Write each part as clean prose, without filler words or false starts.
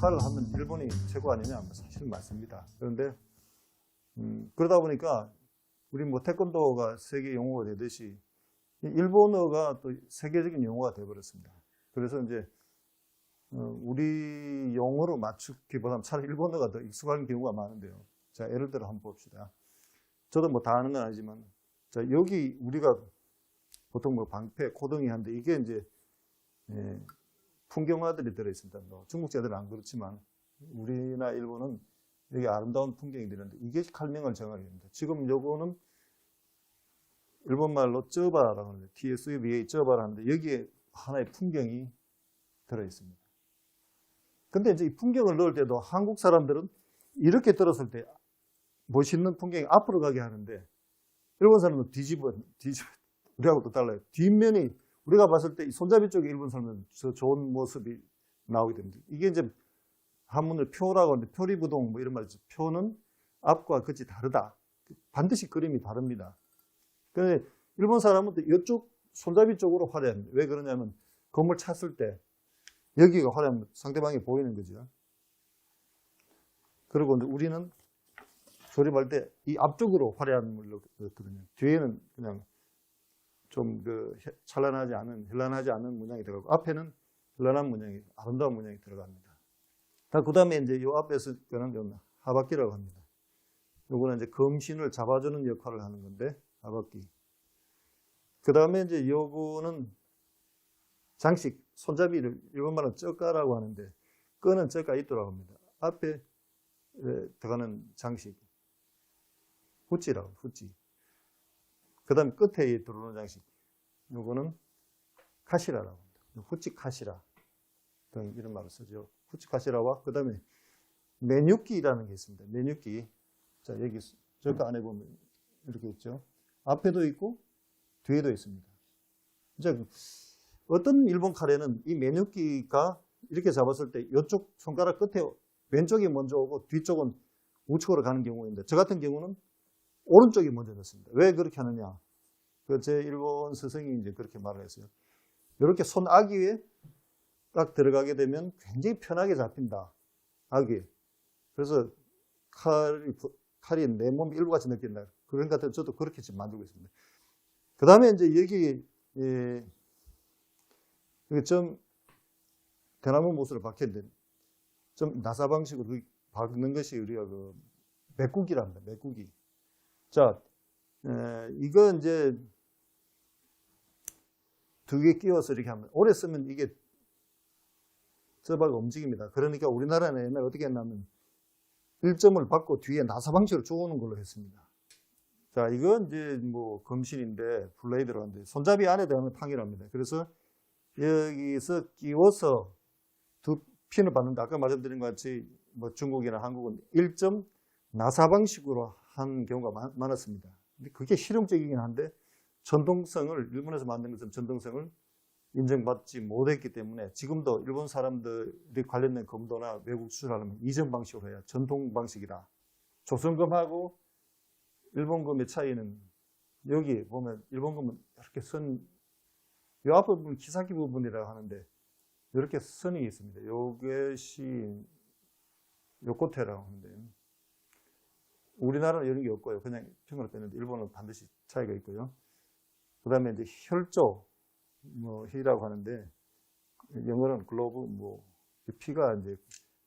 칼을 하면 일본이 최고 아니냐? 사실은 맞습니다. 그런데 그러다 보니까 우리 뭐 태권도가 세계 용어가 되듯이 일본어가 또 세계적인 용어가 되어버렸습니다. 그래서 이제 우리 용어로 맞추기보다는 차라리 일본어가 더 익숙한 경우가 많은데요. 자, 예를 들어 한번 봅시다. 저도 뭐 다 아는 건 아니지만, 자, 여기 우리가 보통 뭐 방패, 고등이 한데 이게 이제 풍경화들이 들어있습니다. 뭐 중국제들은 안 그렇지만 우리나 일본은 여기 아름다운 풍경이 들었는데 이게 칼명을 정하게 됩니다. 지금 요거는 일본말로 쩌바라고 하는데 TSUBA 쩌바라는데 여기에 하나의 풍경이 들어있습니다. 근데 이제 이 풍경을 넣을 때도 한국 사람들은 이렇게 들었을 때 멋있는 풍경이 앞으로 가게 하는데 일본 사람은 뒤집어 우리하고 또 달라요. 뒷면이 우리가 봤을 때 이 손잡이 쪽에 일본 사람은 저 좋은 모습이 나오게 됩니다. 이게 이제 한문을 표라고 하는데 표리부동 뭐 이런 말이죠. 표는 앞과 끝이 다르다. 반드시 그림이 다릅니다. 그런데 일본 사람은 또 이쪽 손잡이 쪽으로 화려합니다. 왜 그러냐면 건물 찼을 때 여기가 화려하면 상대방이 보이는 거죠. 그리고 우리는 조립할 때 이 앞쪽으로 화려한 물로 넣거든요. 뒤에는 그냥 좀 찬란하지 않은, 현란하지 않은 문양이 들어가고 앞에는 현란한 문양이, 아름다운 문양이 들어갑니다. 그 다음에 이제 요 앞에서 거는 하박기라고 합니다. 요거는 이제 검신을 잡아주는 역할을 하는 건데, 하박기. 그 다음에 이제 요거는 장식, 손잡이를 일본말은 쩌까라고 하는데, 끄는 쩌까 있더라고 합니다. 앞에 들어가는 장식. 후찌라고, 후찌. 그 다음에 끝에 들어오는 장식. 요거는 카시라라고 합니다. 후찌 카시라. 등 이런 말을 쓰죠. 후찌 카시라와 그 다음에 메뉴끼라는 게 있습니다. 메뉴끼. 자, 여기 저 안에 보면 이렇게 있죠. 앞에도 있고 뒤에도 있습니다. 이제 어떤 일본 칼에는 이 메뉴끼가 이렇게 잡았을 때 이쪽 손가락 끝에 왼쪽이 먼저 오고 뒤쪽은 우측으로 가는 경우인데 저 같은 경우는 오른쪽이 먼저 넣습니다. 왜 그렇게 하느냐? 제 일본 스승이 이제 그렇게 말을 했어요. 이렇게 손 아귀에 딱 들어가게 되면 굉장히 편하게 잡힌다. 아귀. 그래서 칼이 내 몸 일부같이 느낀다. 그러니까 저도 그렇게 지금 만들고 있습니다. 그 다음에 이제 여기, 좀 대나무 못으로 박혔는데 좀 나사 방식으로 박는 것이 우리가 메꾸기랍니다. 메꾸기. 자, 이거 이제 두 개 끼워서 이렇게 하면 오래 쓰면 이게 저바가 움직입니다. 그러니까 우리나라는 옛날에 어떻게 했냐면 1점을 받고 뒤에 나사 방식으로 쪼는 걸로 했습니다. 자, 이건 이제 뭐 검신인데 블레이드로 하는데 손잡이 안에 들어가는 탕이랍니다. 그래서 여기서 끼워서 두 핀을 받는다. 아까 말씀드린 것 같이 뭐 중국이나 한국은 1점 나사 방식으로 한 경우가 많았습니다. 근데 그게 실용적이긴 한데 전통성을 일본에서 만든 것은 전통성을 인정받지 못했기 때문에 지금도 일본 사람들이 관련된 검도나 외국 수출하려면 이전 방식으로 해야 전통 방식이다. 조선검하고 일본검의 차이는 여기 보면 일본검은 이렇게 이 앞부분 기사기 부분이라고 하는데 이렇게 선이 있습니다. 이것이 요코테라고 하는데 우리나라는 이런 게 없고요. 그냥 평으로 빼는데 일본은 반드시 차이가 있고요. 그 다음에 이제 혈조, 뭐 히라고 하는데 영어로는 글로브, 뭐 피가 이제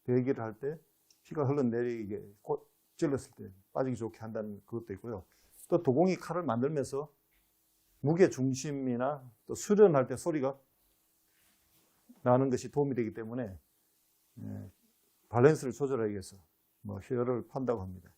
배기를 할 때 피가 흘러내리게 곧 찔렀을 때 빠지기 좋게 한다는 그것도 있고요. 또 도공이 칼을 만들면서 무게 중심이나 또 수련할 때 소리가 나는 것이 도움이 되기 때문에 밸런스를 조절하기 위해서 뭐 혈을 판다고 합니다.